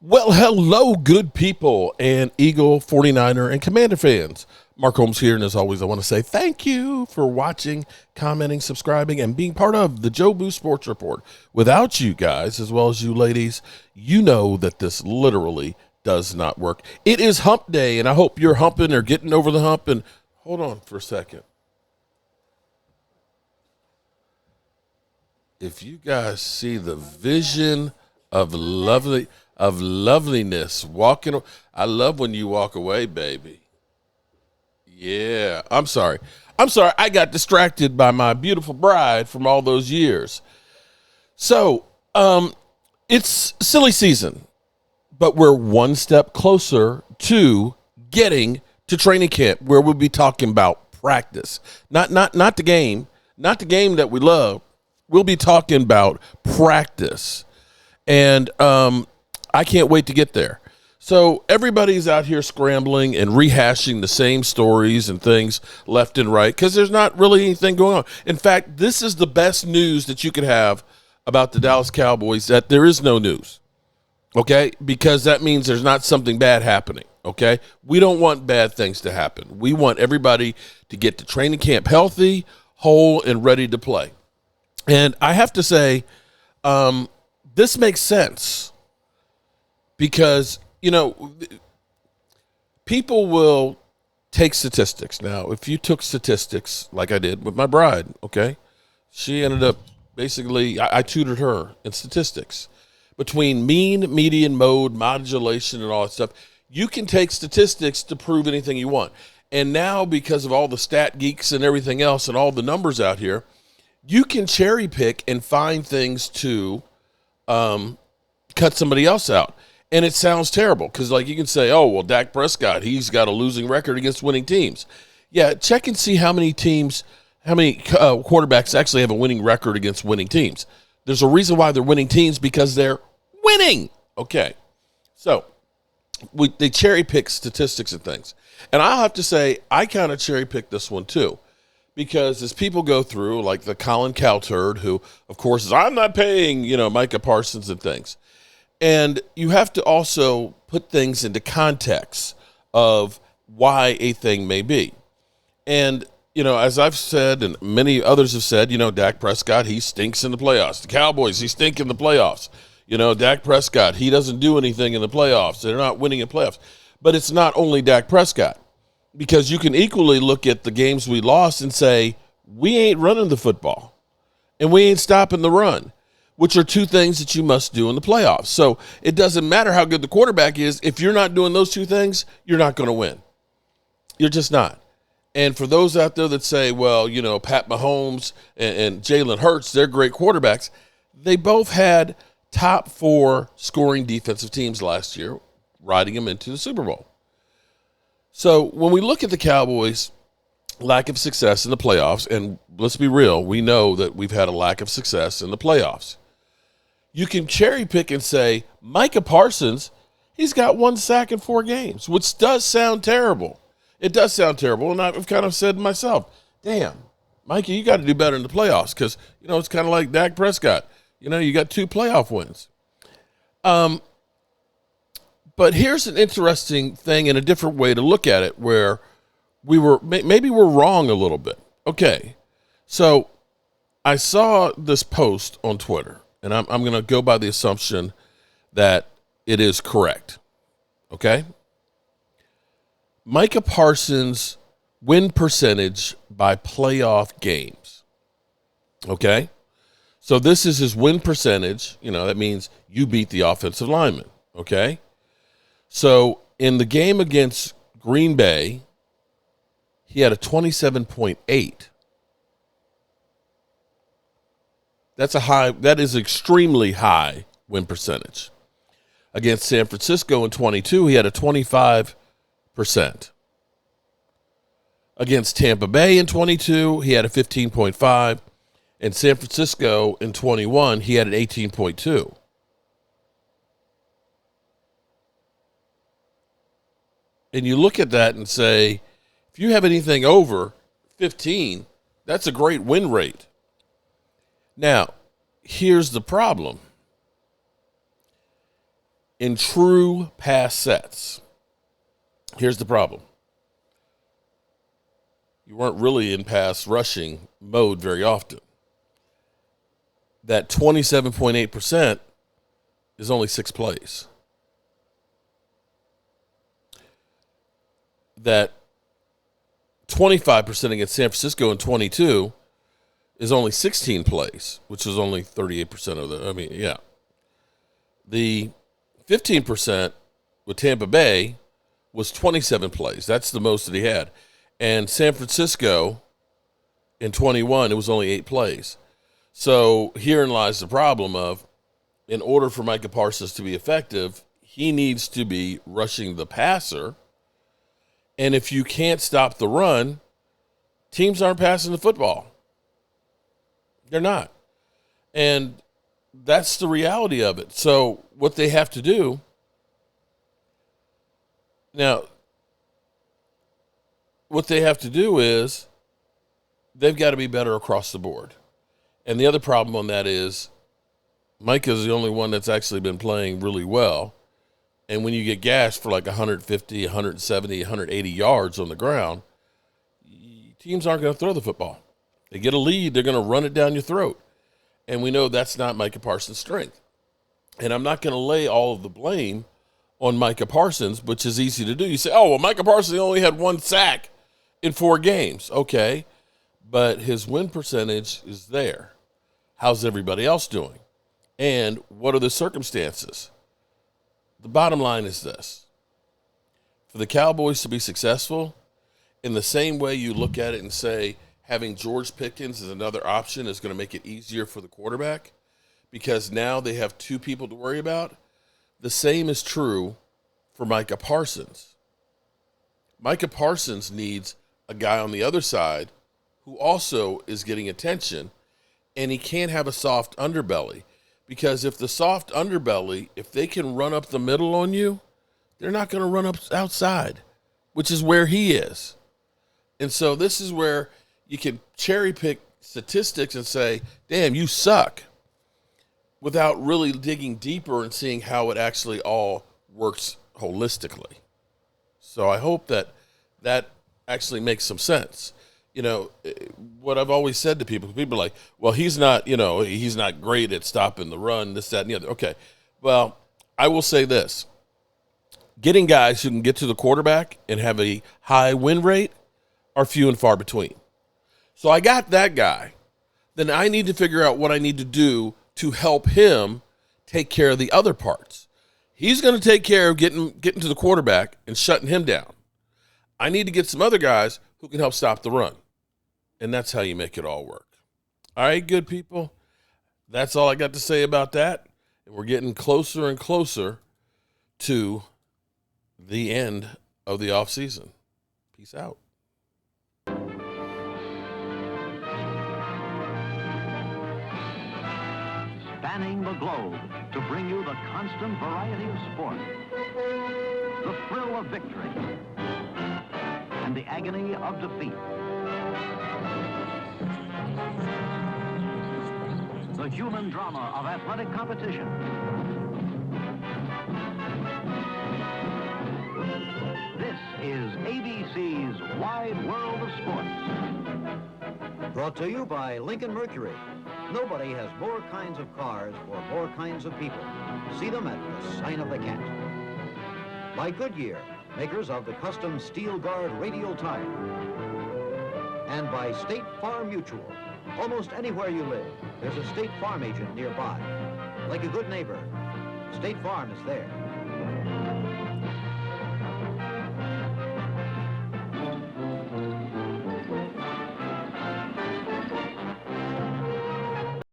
Well, hello, good people and Eagle, 49er, and Commander fans. Mark Holmes here, and as always, I want to say thank you for watching, commenting, subscribing, and being part of the Joe Boo Sports Report. Without you guys, as well as you ladies, you know that this literally does not work. It is hump day, and I hope you're humping or getting over the hump. And hold on for a second. If you guys see the vision of loveliness walking, I love when you walk away, baby. Yeah, I'm sorry. I got distracted by my beautiful bride from all those years. So, it's silly season, but we're one step closer to getting to training camp, where we'll be talking about practice, not the game, not the game that we love. We'll be talking about practice, and I can't wait to get there. So everybody's out here scrambling and rehashing the same stories and things left and right because there's not really anything going on. In fact, this is the best news that you could have about the Dallas Cowboys, that there is no news, okay? Because that means there's not something bad happening, okay? We don't want bad things to happen. We want everybody to get to training camp healthy, whole, and ready to play. And I have to say, this makes sense because, you know, people will take statistics. Now, if you took statistics like I did with my bride, okay, she ended up basically, I tutored her in statistics. Between mean, median, mode, modulation, and all that stuff, you can take statistics to prove anything you want. And now, because of all the stat geeks and everything else and all the numbers out here, you can cherry pick and find things to cut somebody else out. And it sounds terrible because, like, you can say, oh, well, Dak Prescott, he's got a losing record against winning teams. Yeah, check and see how many quarterbacks actually have a winning record against winning teams. There's a reason why they're winning teams, because they're winning. Okay, so they cherry pick statistics and things. And I'll have to say, I kind of cherry picked this one too. Because as people go through, like the Colin Cowturd, who, of course, is, I'm not paying, Micah Parsons and things. And you have to also put things into context of why a thing may be. And, as I've said, and many others have said, Dak Prescott, he stinks in the playoffs. The Cowboys, he stink in the playoffs. Dak Prescott, he doesn't do anything in the playoffs. They're not winning in playoffs. But it's not only Dak Prescott. Because you can equally look at the games we lost and say, we ain't running the football and we ain't stopping the run, which are two things that you must do in the playoffs. So it doesn't matter how good the quarterback is. If you're not doing those two things, you're not going to win. You're just not. And for those out there that say, well, Pat Mahomes and Jalen Hurts, they're great quarterbacks. They both had top 4 scoring defensive teams last year, riding them into the Super Bowl. So when we look at the Cowboys' lack of success in the playoffs, and let's be real, we know that we've had a lack of success in the playoffs. You can cherry pick and say, Micah Parsons, he's got 1 sack in 4 games, which does sound terrible. It does sound terrible, and I've kind of said to myself, damn, Micah, you got to do better in the playoffs because, it's kind of like Dak Prescott. You got 2 playoff wins. But here's an interesting thing and a different way to look at it, where maybe we're wrong a little bit. Okay, so I saw this post on Twitter, and I'm going to go by the assumption that it is correct. Okay? Micah Parsons' win percentage by playoff games. Okay? So this is his win percentage. That means you beat the offensive lineman. Okay? So in the game against Green Bay, he had a 27.8. That is extremely high win percentage. Against San Francisco in 22, he had a 25%. Against Tampa Bay in 22, he had a 15.5. And San Francisco in 21, he had an 18.2. And you look at that and say, if you have anything over 15, that's a great win rate. Now, here's the problem. in true pass sets. Here's the problem. You weren't really in pass rushing mode very often. That 27.8% is only 6 plays. That 25% against San Francisco in 22 is only 16 plays, which is only 38% of the, The 15% with Tampa Bay was 27 plays. That's the most that he had. And San Francisco in 21, it was only 8 plays. So herein lies the problem of, in order for Micah Parsons to be effective, he needs to be rushing the passer. And if you can't stop the run, teams aren't passing the football. They're not. And that's the reality of it. So what they have to do now, is they've got to be better across the board. And the other problem on that is Micah's the only one that's actually been playing really well. And when you get gashed for like 150, 170, 180 yards on the ground, teams aren't going to throw the football. They get a lead, they're going to run it down your throat. And we know that's not Micah Parsons' strength. And I'm not going to lay all of the blame on Micah Parsons, which is easy to do. You say, oh, well, Micah Parsons only had 1 sack in 4 games. Okay, but his win percentage is there. How's everybody else doing? And what are the circumstances? The bottom line is this. For the Cowboys to be successful, in the same way you look at it and say having George Pickens as another option is going to make it easier for the quarterback because now they have 2 people to worry about, the same is true for Micah Parsons. Micah Parsons needs a guy on the other side who also is getting attention, and he can't have a soft underbelly. Because if the soft underbelly, if they can run up the middle on you, they're not going to run up outside, which is where he is. And so this is where you can cherry pick statistics and say, damn, you suck, without really digging deeper and seeing how it actually all works holistically. So I hope that actually makes some sense. You know, what I've always said to people are like, well, he's not great at stopping the run, this, that, and the other. Okay, well, I will say this. Getting guys who can get to the quarterback and have a high win rate are few and far between. So I got that guy. Then I need to figure out what I need to do to help him take care of the other parts. He's going to take care of getting to the quarterback and shutting him down. I need to get some other guys who can help stop the run. And that's how you make it all work. All right, good people. That's all I got to say about that. And we're getting closer and closer to the end of the offseason. Peace out. Spanning the globe to bring you the constant variety of sport, the thrill of victory, and the agony of defeat. The human drama of athletic competition. This is ABC's Wide World of Sports. Brought to you by Lincoln Mercury. Nobody has more kinds of cars or more kinds of people. See them at the sign of the cat. By Goodyear, makers of the custom Steel Guard radial tire. And by State Farm Mutual. Almost anywhere you live, there's a State Farm agent nearby. Like a good neighbor, State Farm is there.